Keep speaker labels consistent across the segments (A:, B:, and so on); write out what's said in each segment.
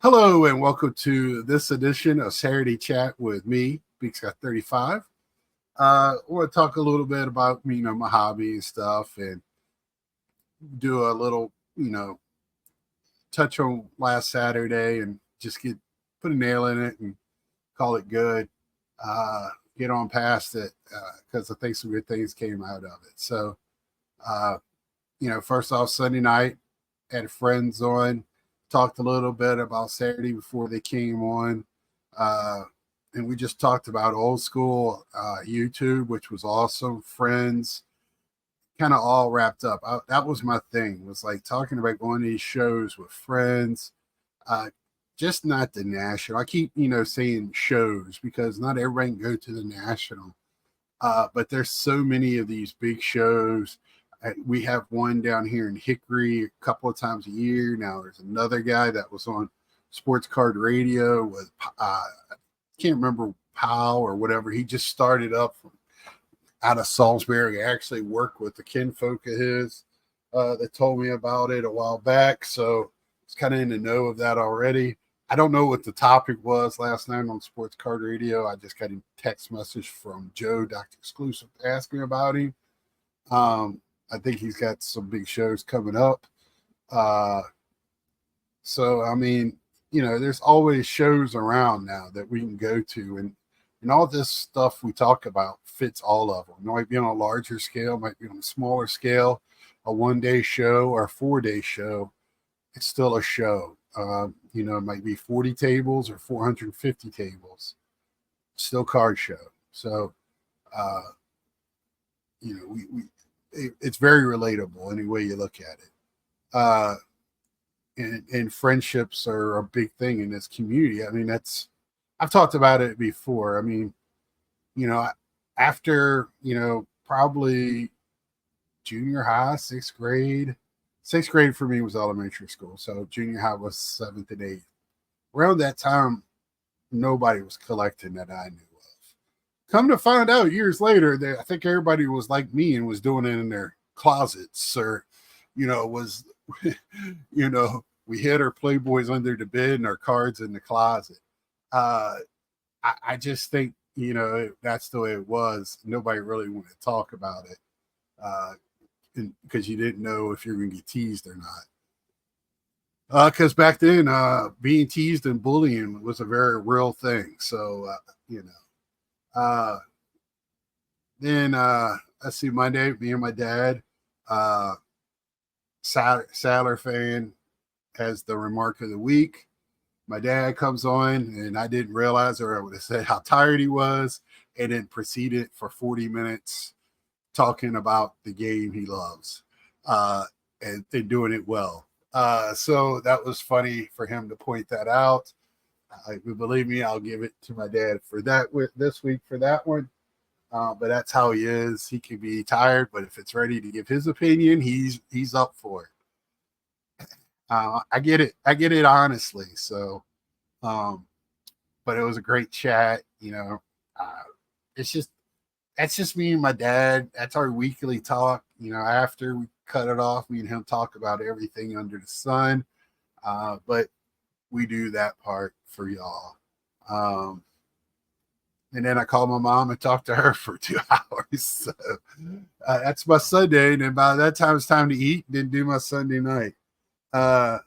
A: Hello and welcome to this edition of Saturday Chat with me, Big Scott 35. I want to talk a little bit about my hobby and stuff, and do a little touch on last Saturday and just put a nail in it and call it good. Uh, get on past it because I think some good things came out of it. So, uh, first off, Sunday night had friends on, talked a little bit about Saturday before they came on. Uh, and we just talked about old school YouTube, which was awesome. Friends, kind of all wrapped up. That was my thing, was like talking about going to these shows with friends. Uh, just not the national. I keep, saying shows because not everybody can go to the national. But there's so many of these big shows. We have one down here in Hickory a couple of times a year. Now there's another guy that was on Sports Card Radio with can't remember Powell or whatever. He just started up from out of Salisbury. I actually worked with the kinfolk of his that told me about it a while back. So it's kind of in the know of that already. I don't know what the topic was last night on Sports Card Radio. I just got a text message from Joe, Dr. Exclusive, asking about him. I think he's got some big shows coming up. So, I mean, there's always shows around now that we can go to. And all this stuff we talk about fits all of them. It might be on a larger scale, might be on a smaller scale, a 1-day show or a 4-day show. It's still a show. It might be 40 tables or 450 tables. Still card show. So, it's very relatable any way you look at it. And friendships are a big thing in this community. I mean, I've talked about it before. I mean, after, probably junior high, sixth grade for me was elementary school. So junior high was 7th and 8th. Around that time, nobody was collecting that I knew of. Come to find out years later that I think everybody was like me and was doing it in their closets or, was, we hid our Playboys under the bed and our cards in the closet. I just think, that's the way it was. Nobody really wanted to talk about it because you didn't know if you're going to get teased or not. Because back then, being teased and bullying was a very real thing. So, then let's see, Monday, me and my dad, Sadler fan, has the remark of the week. My dad comes on, and I didn't realize, or I would have said how tired he was, and then proceeded for 40 minutes talking about the game he loves and doing it well. So that was funny for him to point that out. Believe me, I'll give it to my dad for that this week for that one. But that's how he is. He can be tired, but if it's ready to give his opinion, he's up for it. I get it. I get it honestly. So, but it was a great chat. It's just that's just me and my dad. That's our weekly talk. After we cut it off, me and him talk about everything under the sun. But we do that part for y'all. And then I called my mom and talked to her for 2 hours. So that's my Sunday. And then by that time, it's time to eat. Then do my Sunday night.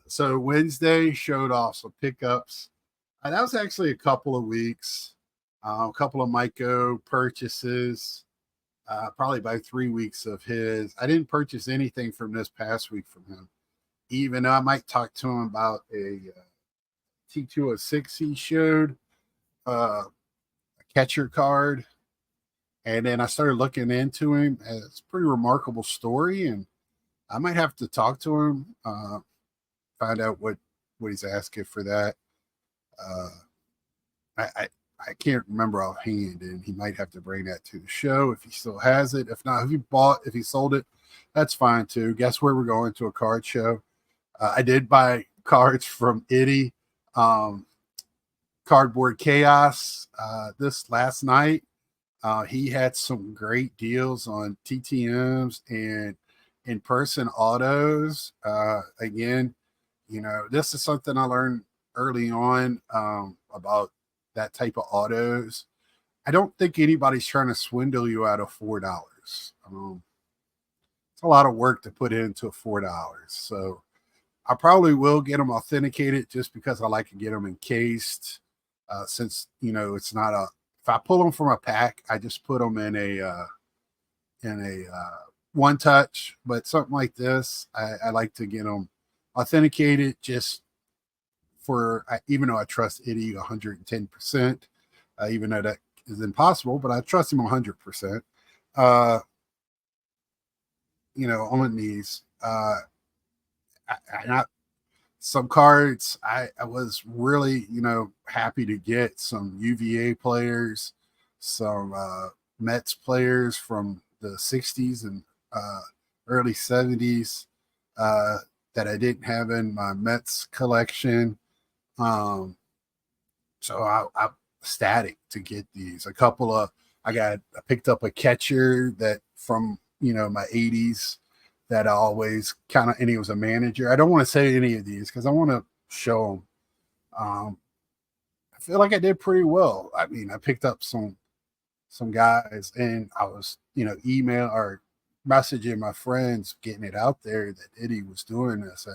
A: So Wednesday showed off some pickups. That was actually a couple of weeks. A couple of Myco purchases. Probably about 3 weeks of his. I didn't purchase anything from this past week from him. Even I might talk to him about a T206 he showed. Catcher card, and then I started looking into him. It's a pretty remarkable story, and I might have to talk to him, find out what he's asking for that. I can't remember offhand, and he might have to bring that to the show if he still has it. If not, if he sold it, that's fine too. Guess where we're going to a card show? I did buy cards from Itty. Cardboard Chaos this last night. He had some great deals on TTMs and in-person autos. Again, this is something I learned early on about that type of autos. I don't think anybody's trying to swindle you out of $4. It's a lot of work to put into $4. So I probably will get them authenticated just because I like to get them encased. Since it's not a. If I pull them from a pack, I just put them in a one touch. But something like this, I like to get them authenticated just for. Even though I trust Eddie 110%, even though that is impossible, but I trust him 100%. On these. Some cards I was really happy to get some UVA players, some Mets players from the 60s and early 70s that I didn't have in my Mets collection. So I'm ecstatic to get these. I picked up a catcher that from my 80s that I always and he was a manager. I don't want to say any of these because I want to show them. I feel like I did pretty well. I mean, I picked up some guys, and I was email or messaging my friends, getting it out there that Eddie was doing this.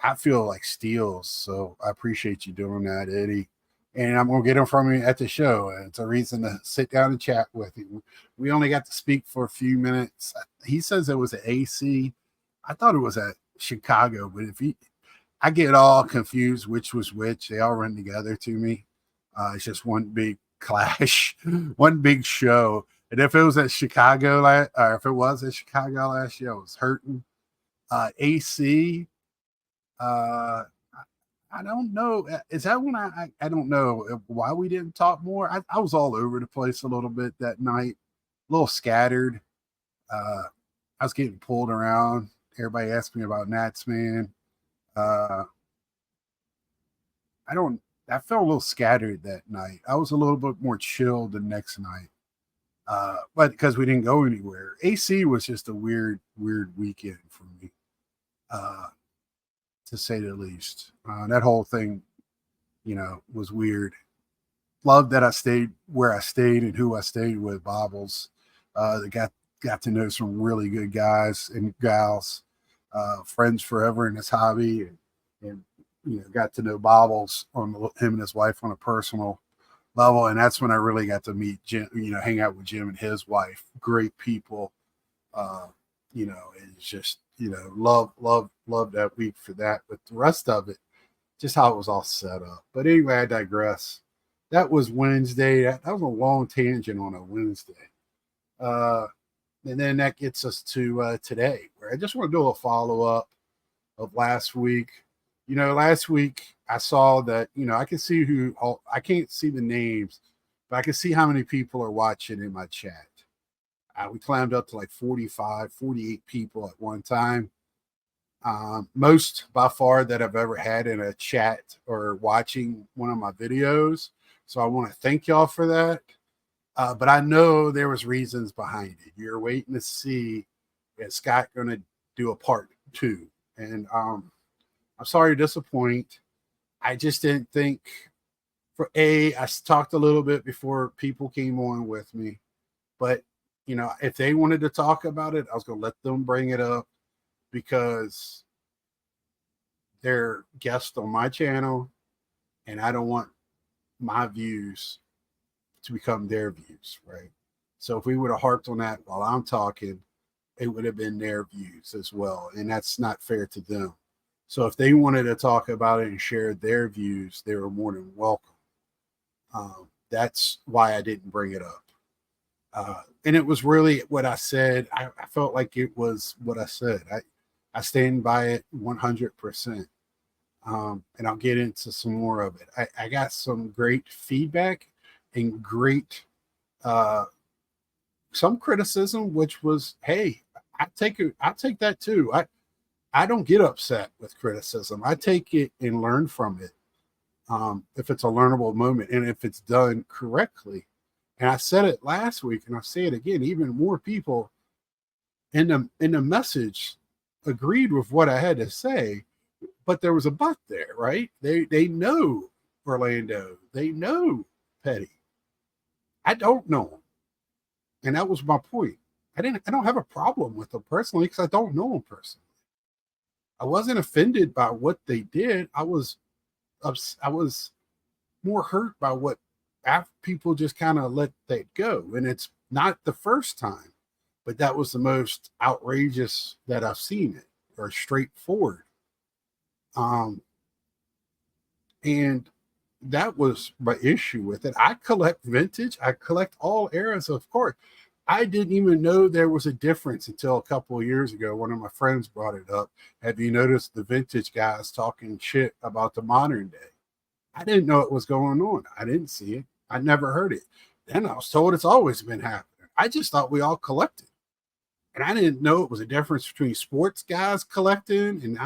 A: I feel like steals, so I appreciate you doing that, Eddie. And I'm gonna get them from you at the show. It's a reason to sit down and chat with him. We only got to speak for a few minutes. He says it was at AC. I thought it was at Chicago, but I get all confused which was which. They all run together to me. It's just one big clash, one big show. And if it was at Chicago, or if it was at Chicago last year, I was hurting. AC. I don't know. Is that when I don't know why we didn't talk more? I was all over the place a little bit that night, a little scattered. I was getting pulled around. Everybody asked me about Nats, man. I felt a little scattered that night. I was a little bit more chilled the next night. But because we didn't go anywhere. AC was just a weird weekend for me. To say the least. That whole thing, was weird. Love that I stayed where I stayed and who I stayed with, Bobbles. Got to know some really good guys and gals, friends forever in this hobby, and got to know Bobbles on him and his wife on a personal level, and that's when I really got to meet Jim. Hang out with Jim and his wife. Great people. It's just love that week for that. But the rest of it, just how it was all set up. But anyway, I digress. That was Wednesday. That was a long tangent on a Wednesday. And then that gets us to today, where I just want to do a follow-up of last week. Last week I saw that, I can see I can't see the names, but I can see how many people are watching in my chat. We climbed up to like 45, 48 people at one time. Most by far that I've ever had in a chat or watching one of my videos. So I want to thank y'all for that. But I know there was reasons behind it. You're waiting to see, is Scott going to do a part 2? And I'm sorry to disappoint. I just didn't think I talked a little bit before people came on with me, but if they wanted to talk about it, I was going to let them bring it up because they're guests on my channel and I don't want my views to become their views, right? So if we would have harped on that while I'm talking, it would have been their views as well. And that's not fair to them. So if they wanted to talk about it and share their views, they were more than welcome. That's why I didn't bring it up. And it was really what I said. I felt like it was what I said. I stand by it 100%. And I'll get into some more of it. I got some great feedback and great some criticism, which was, hey, I take that too. I don't get upset with criticism. I take it and learn from it. If it's a learnable moment and if it's done correctly. And I said it last week and I say it again, even more people in the message agreed with what I had to say, but there was a but there, right? They know Orlando. They know Petty. I don't know him. And that was my point. I don't have a problem with them personally because I don't know them personally. I wasn't offended by what they did. I was more hurt by what people just kind of let that go. And it's not the first time, but that was the most outrageous that I've seen it, or straightforward. And that was my issue with it. I collect vintage. I collect all eras, of course. I didn't even know there was a difference until a couple of years ago. One of my friends brought it up. Have you noticed the vintage guys talking shit about the modern day? I didn't know it was going on. I didn't see it. I never heard it. Then I was told it's always been happening. I just thought we all collected. And I didn't know it was a difference between sports guys collecting and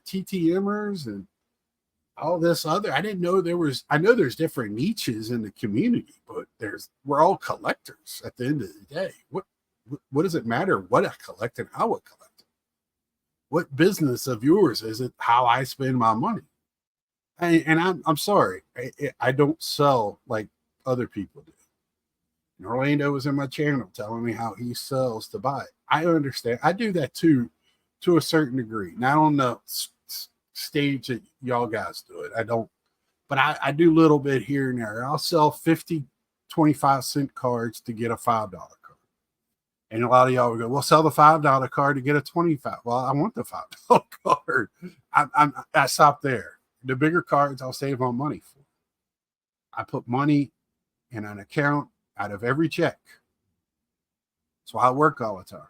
A: TTMers and all this other. I didn't know there was. I know there's different niches in the community, but we're all collectors at the end of the day. What does it matter what I collect and how I collect it? What business of yours is it how I spend my money? And I'm sorry, I don't sell like other people do. And Orlando was in my channel telling me how he sells to buy. I understand. I do that too, to a certain degree. Not on the stage that y'all guys do it. I don't, but I do a little bit here and there. I'll sell 50, 25-cent cards to get a $5 card. And a lot of y'all will go, well, sell the $5 card to get a 25. Well, I want the $5 card. I stop there. The bigger cards I'll save on money for. I put money in an account out of every check. That's why I work all the time.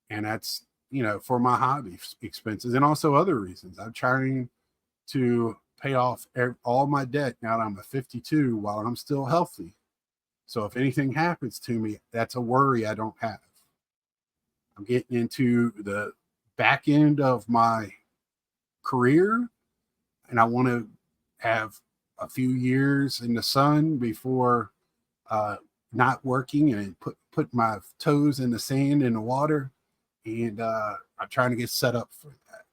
A: And that's, for my hobby expenses and also other reasons. I'm trying to pay off all my debt now that I'm a 52 while I'm still healthy. So if anything happens to me, that's a worry I don't have. I'm getting into the back end of my career, and I want to have a few years in the sun before not working and put my toes in the sand in the water. And I'm trying to get set up for that.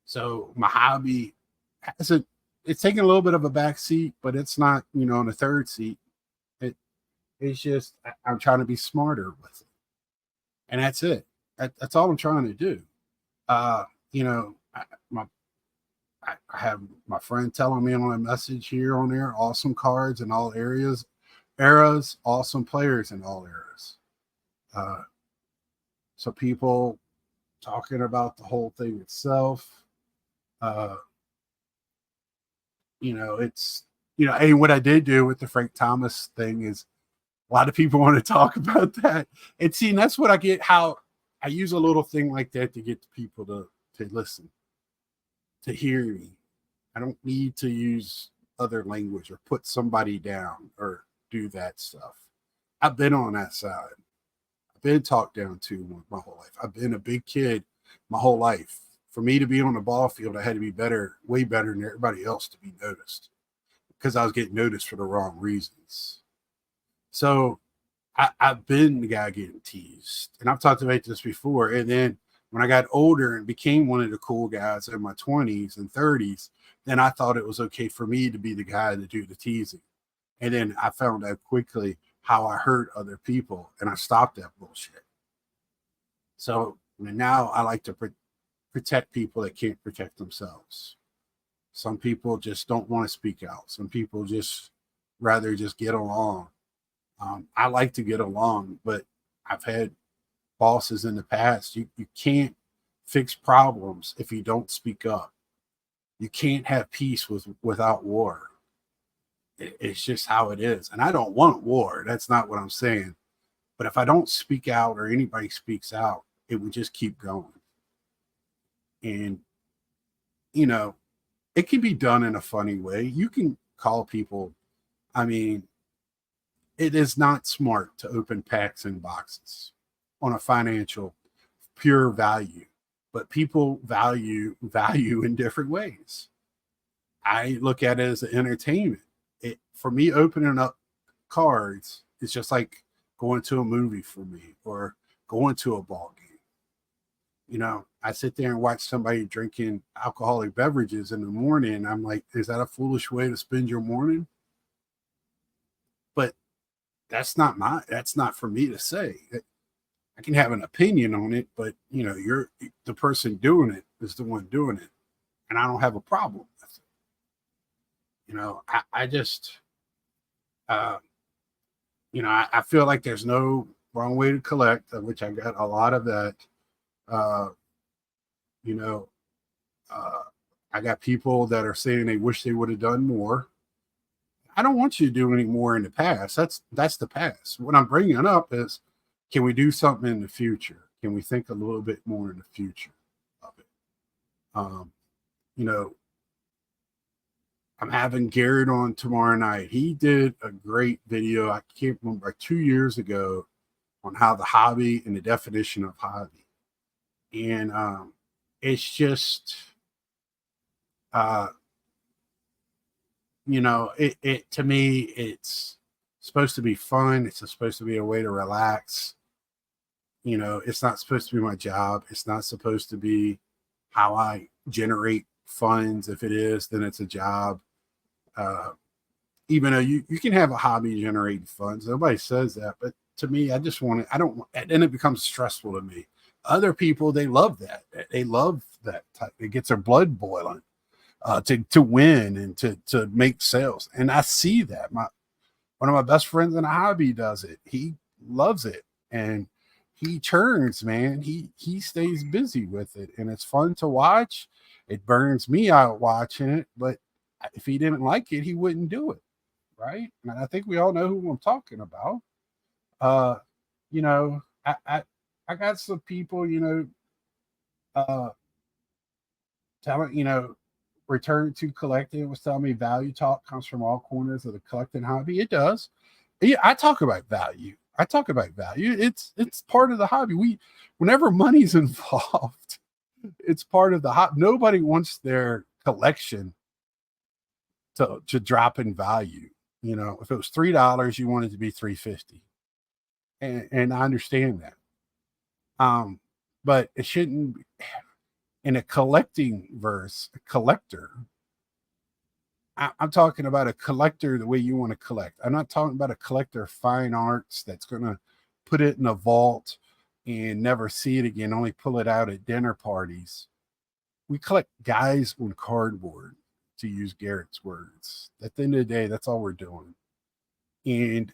A: So my hobby it's taking a little bit of a back seat, but it's not, on the third seat. It's just, I'm trying to be smarter with it. And that's it. That's all I'm trying to do. I have my friend telling me on a message here on there, awesome cards in all eras, awesome players in all eras. So people talking about the whole thing itself, it's, and what I did do with the Frank Thomas thing is a lot of people want to talk about that. And see, and that's what I get, how I use a little thing like that to get the people to listen, to hear me. I don't need to use other language or put somebody down or do that stuff. I've been on that side. I've been talked down to my whole life. I've been a big kid my whole life. For me to be on the ball field, I had to be better, way better than everybody else to be noticed, because I was getting noticed for the wrong reasons. So I've been the guy getting teased. And I've talked about this before. And then when I got older and became one of the cool guys in my 20s and 30s, then I thought it was okay for me to be the guy to do the teasing. And then I found out quickly how I hurt other people, and I stopped that bullshit. So now I like to protect people that can't protect themselves. Some people just don't want to speak out. Some people just rather just get along. I like to get along, but I've had bosses in the past. You can't fix problems if you don't speak up. You can't have peace without war. It's just how it is. And I don't want war. That's not what I'm saying. But if I don't speak out or anybody speaks out, it would just keep going. And, it can be done in a funny way. You can call people. I mean, it is not smart to open packs and boxes on a financial pure value, but people value in different ways. I look at it as an entertainment. For me, opening up cards is just like going to a movie for me, or going to a ball game. I sit there and watch somebody drinking alcoholic beverages in the morning. I'm like, is that a foolish way to spend your morning? But that's not for me to say. I can have an opinion on it, but you're the person doing it is the one doing it. And I don't have a problem with it. I just, uh, I feel like there's no wrong way to collect, which I got a lot of that. Uh, you know, uh, I got people that are saying they wish they would have done more. I don't want you to do any more in the past. That's the past. What I'm bringing up is, can we do something in the future? Can we think a little bit more in the future of it? Um, you know, I'm having Garrett on tomorrow night. He did a great video. I can't remember 2 years ago on how the hobby and the definition of hobby. And it's just, uh, it to me, it's supposed to be fun. It's supposed to be a way to relax. It's not supposed to be my job. It's not supposed to be how I generate funds. If it is, then it's a job. Uh, Even though you can have a hobby generating funds, nobody says that. But to me, I just want to, I don't, and then it becomes stressful to me. Other people, they love that. They love that type. It gets their blood boiling to win and to make sales. And I see that. One of my best friends in a hobby does it. He loves it. And he churns, man. He stays busy with it. And it's fun to watch. It burns me out watching it. But if he didn't like it, he wouldn't do it. Right. And I think we all know who I'm talking about. Uh, you know, I got some people, uh telling, return to collecting was telling me value talk comes from all corners of the collecting hobby. It does. Yeah, I talk about value. I talk about value. It's part of the hobby. Whenever money's involved, it's part of the hobby. Nobody wants their collection to drop in value. If it was $3, you want it to be $3.50. And I understand that. But it shouldn't in a collecting verse, a collector. I'm talking about a collector the way you want to collect. I'm not talking about a collector of fine arts that's going to put it in a vault and never see it again, only pull it out at dinner parties. We collect guys on cardboard, to use Garrett's words. At the end of the day, that's all we're doing. And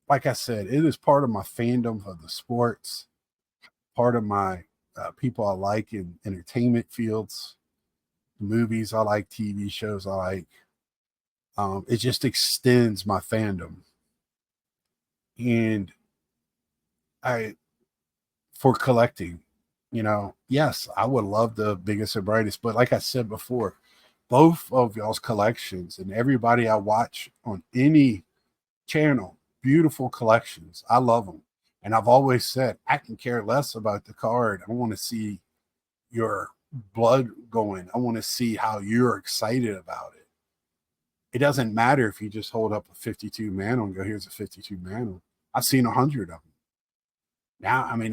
A: like I said, it is part of my fandom of the sports, part of my people I like in entertainment fields, movies I like, TV shows I like. It just extends my fandom. And for collecting, yes, I would love the biggest and brightest, but like I said before, both of y'all's collections and everybody I watch on any channel, beautiful collections. I love them. And I've always said, I can care less about the card. I want to see your blood going. I want to see how you're excited about it. It doesn't matter if you just hold up a 52 Mantle and go, here's a 52 Mantle. I've seen 100 of them. Now, I mean,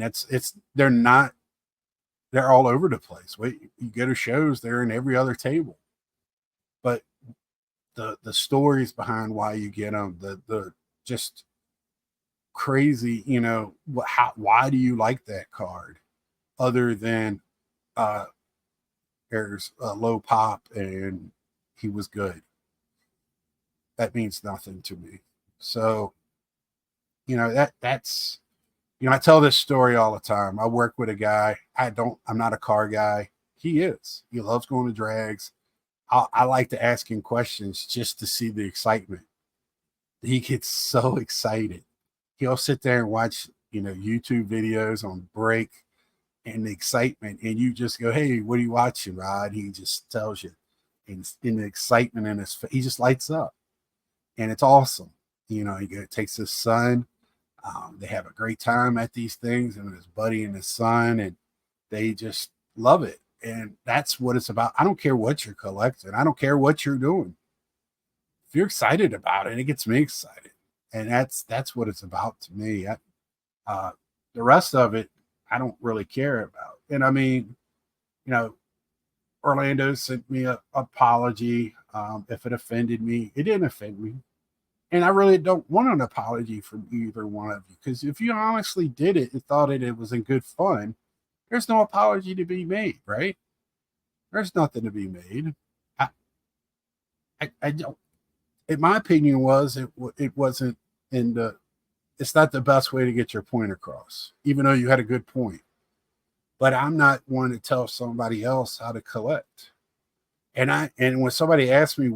A: they're all over the place. Wait, you go to shows, they're in every other table. But the stories behind why you get them, the just crazy, why do you like that card other than there's a low pop and he was good? That means nothing to me. So that's I tell this story all the time. I work with a guy. I'm not a car guy. He is. He loves going to drags. I like to ask him questions just to see the excitement. He gets so excited. He'll sit there and watch, YouTube videos on break and the excitement. And you just go, hey, what are you watching, Rod? He just tells you. And in the excitement in his face, he just lights up. And it's awesome. He takes his son. They have a great time at these things, and his buddy and his son, and they just love it. And that's what it's about. I don't care what you're collecting. I don't care what you're doing. If you're excited about it, it gets me excited. And that's what it's about to me. The rest of it, I don't really care about. And I mean, you know, Orlando sent me a apology. If it offended me, it didn't offend me. And I really don't want an apology from either one of you, because if you honestly did it and thought it was in good fun, there's no apology to be made, right? There's nothing to be made. I, I don't. In my opinion, it wasn't in the. It's not the best way to get your point across, even though you had a good point. But I'm not one to tell somebody else how to collect. And when somebody asks me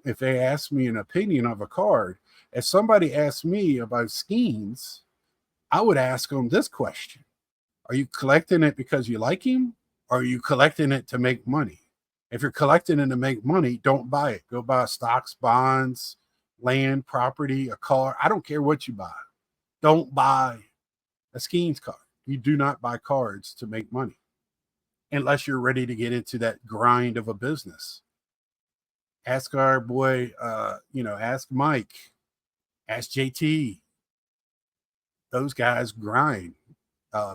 A: if they ask me an opinion of a card, if somebody asks me about schemes, I would ask them this question: are you collecting it because you like him? Or are you collecting it to make money? If you're collecting it to make money, don't buy it. Go buy stocks, bonds, land, property, a car. I don't care what you buy. Don't buy a schemes card. You do not buy cards to make money unless you're ready to get into that grind of a business. Ask our boy, ask Mike, ask JT. Those guys grind.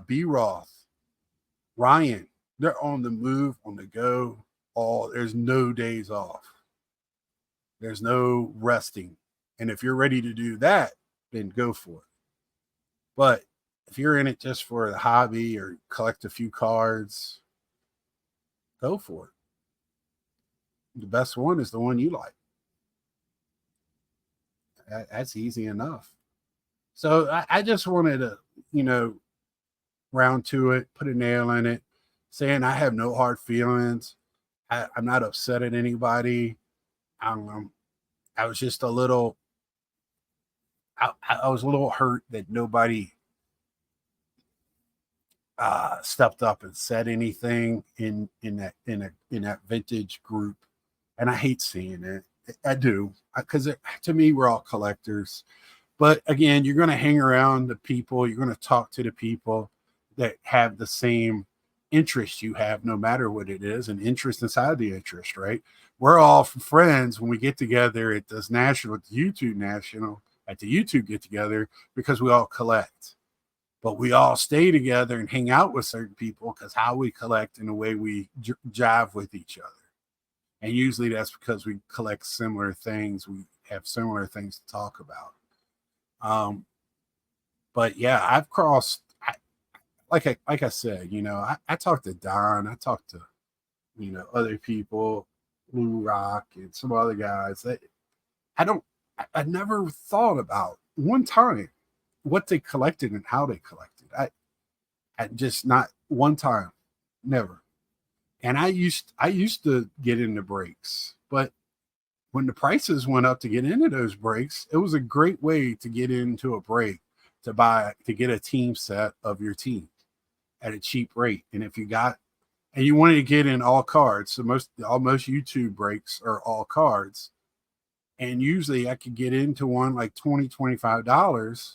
A: B Roth, Ryan, they're on the move, on the go. There's no days off. There's no resting. And if you're ready to do that, then go for it. But if you're in it just for the hobby or collect a few cards, go for it. The best one is the one you like. That's easy enough. So I just wanted to, round to it, put a nail in it, saying I have no hard feelings. I'm not upset at anybody. I was just a little, I was a little hurt that nobody stepped up and said anything in that vintage group, and I hate seeing it. I do, because to me we're all collectors. But again, you're going to hang around the people, you're going to talk to the people that have the same interest you have, no matter what it is, an interest inside the interest, right? We're all friends when we get together at this national, at the YouTube get together, because we all collect. But we all stay together and hang out with certain people because how we collect and the way we jive with each other. And usually that's because we collect similar things. We have similar things to talk about. But yeah, I've crossed, like I said, I talked to Don, I talked to, other people, Blue Rock and some other guys that I never thought about one time what they collected and how they collected. I just not one time, never. And I used to get into breaks, but when the prices went up to get into those breaks, it was a great way to get into a break to get a team set of your team at a cheap rate. And if you got and you wanted to get in all cards, so most YouTube breaks are all cards. And usually I could get into one like $20-$25,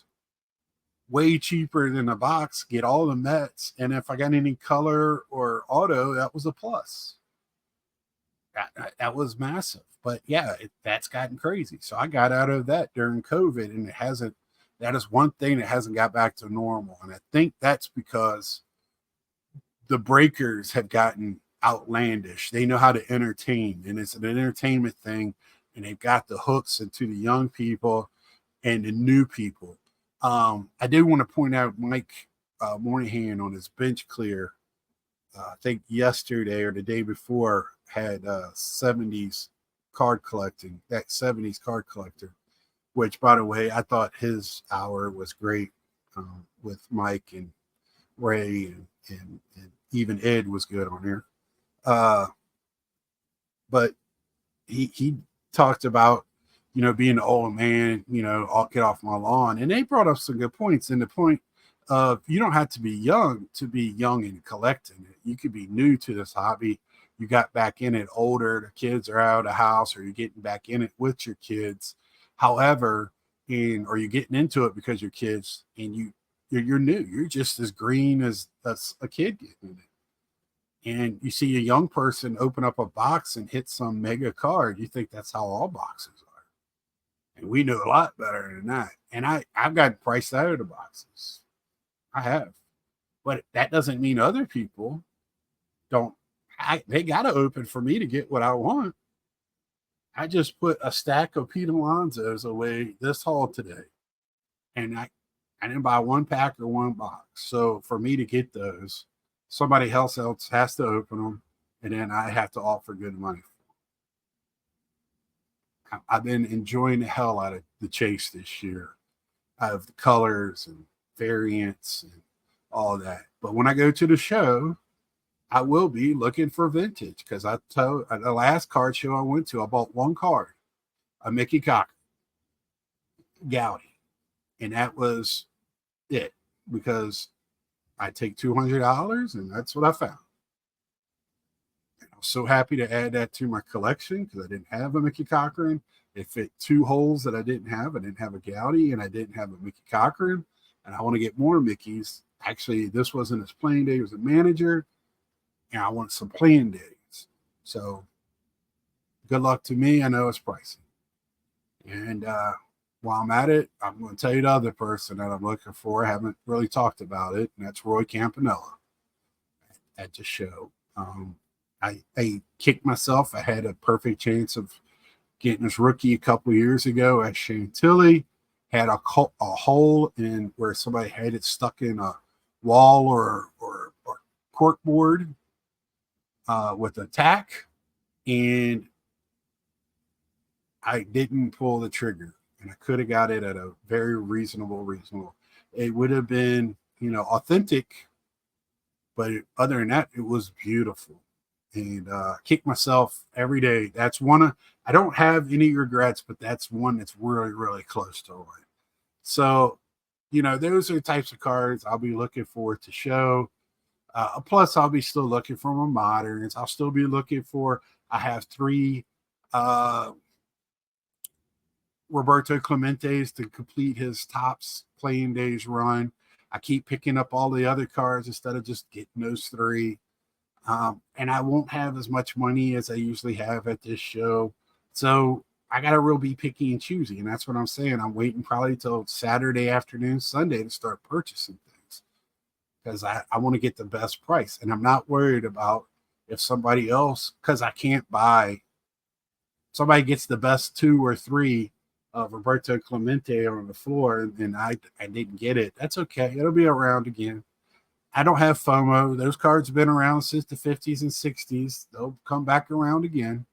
A: way cheaper than a box, get all the Mets. And if I got any color or auto, that was a plus. That was massive. But yeah, that's gotten crazy. So I got out of that during COVID, and that is one thing that hasn't got back to normal. And I think that's because the breakers have gotten outlandish. They know how to entertain, and it's an entertainment thing. And they've got the hooks into the young people and the new people. I did want to point out Mike Moynihan on his bench clear. I think yesterday or the day before had 70s card collecting, that 70s card collector, which, by the way, I thought his hour was great with Mike and Ray and even Ed was good on here. But he talked about, being an old man, I'll get off my lawn. And they brought up some good points. And the point of you don't have to be young and collecting it. You could be new to this hobby. You got back in it older, the kids are out of the house, or you're getting back in it with your kids. However, or you're getting into it because your kids and you're new. You're just as green as a kid getting in it. And you see a young person open up a box and hit some mega card. You think that's how all boxes are. And we know a lot better than that. And I've gotten priced out of the boxes. I have. But that doesn't mean other people don't. They got to open for me to get what I want. I just put a stack of Pete Alonso's away this haul today, and I didn't buy one pack or one box. So for me to get those, somebody else has to open them, and then I have to offer good money. I've been enjoying the hell out of the chase this year, of the colors and variants and all that. But when I go to the show, I will be looking for vintage, because I told the last card show I went to, I bought one card, a Mickey Cocker Gowdy, and that was it, because I take $200 and that's what I found. And I was so happy to add that to my collection, because I didn't have a Mickey Cochran. It fit two holes that I didn't have. I didn't have a Gowdy and I didn't have a Mickey Cochran, and I want to get more Mickeys. Actually, this wasn't his playing day, it was a manager, and I want some playing days. So good luck to me. I know it's pricey. And while I'm at it, I'm going to tell you the other person that I'm looking for. I haven't really talked about it, and that's Roy Campanella at the show. I kicked myself. I had a perfect chance of getting his rookie a couple years ago at Chantilly. Had a hole in where somebody had it stuck in a wall or cork board with a tack, and I didn't pull the trigger, and I could have got it at a very reasonable. It would have been, authentic, but other than that, it was beautiful. And kick myself every day. That's one I don't have any regrets, but that's one that's really, really close to it. So, those are the types of cards I'll be looking for to show. Plus, I'll be still looking for my moderns. I'll still be looking for. I have 3 Roberto Clementes to complete his Topps playing days run. I keep picking up all the other cards instead of just getting those 3. And I won't have as much money as I usually have at this show. So I got to really be picky and choosy. And that's what I'm saying. I'm waiting probably till Saturday afternoon, Sunday to start purchasing things, because I want to get the best price. And I'm not worried about if somebody else, because I can't buy, somebody gets the best 2 or 3 of Roberto Clemente on the floor, and I didn't get it. That's okay. It'll be around again. I don't have FOMO. Those cards have been around since the 50s and 60s. They'll come back around again.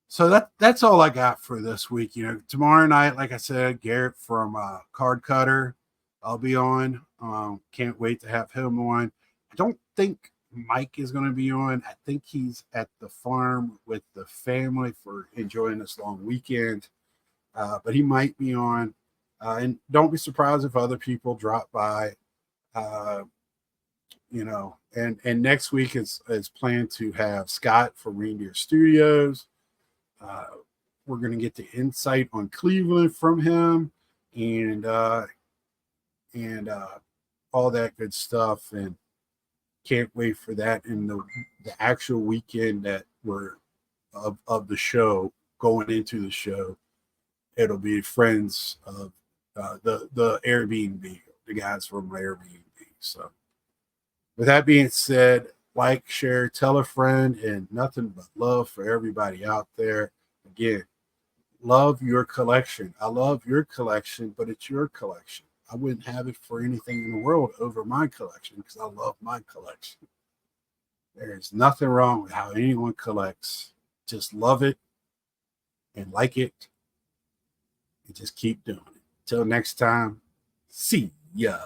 A: So that's all I got for this week. Tomorrow night, like I said, Garrett from Card Cutter, I'll be on. Can't wait to have him on. I don't think Mike is going to be on. I think he's at the farm with the family for enjoying this long weekend. But he might be on. And don't be surprised if other people drop by. And next week is planned to have Scott from Reindeer Studios. We're going to get the insight on Cleveland from him, and all that good stuff. And can't wait for that. And the actual weekend that we're of the show, going into the show, it'll be friends of the Airbnb, the guys from Airbnb. So with that being said, like, share, tell a friend, and nothing but love for everybody out there. Again, love your collection. I love your collection, but it's your collection. I wouldn't have it for anything in the world over my collection, because I love my collection. There's nothing wrong with how anyone collects. Just love it and like it, and just keep doing it. Till next time, see ya.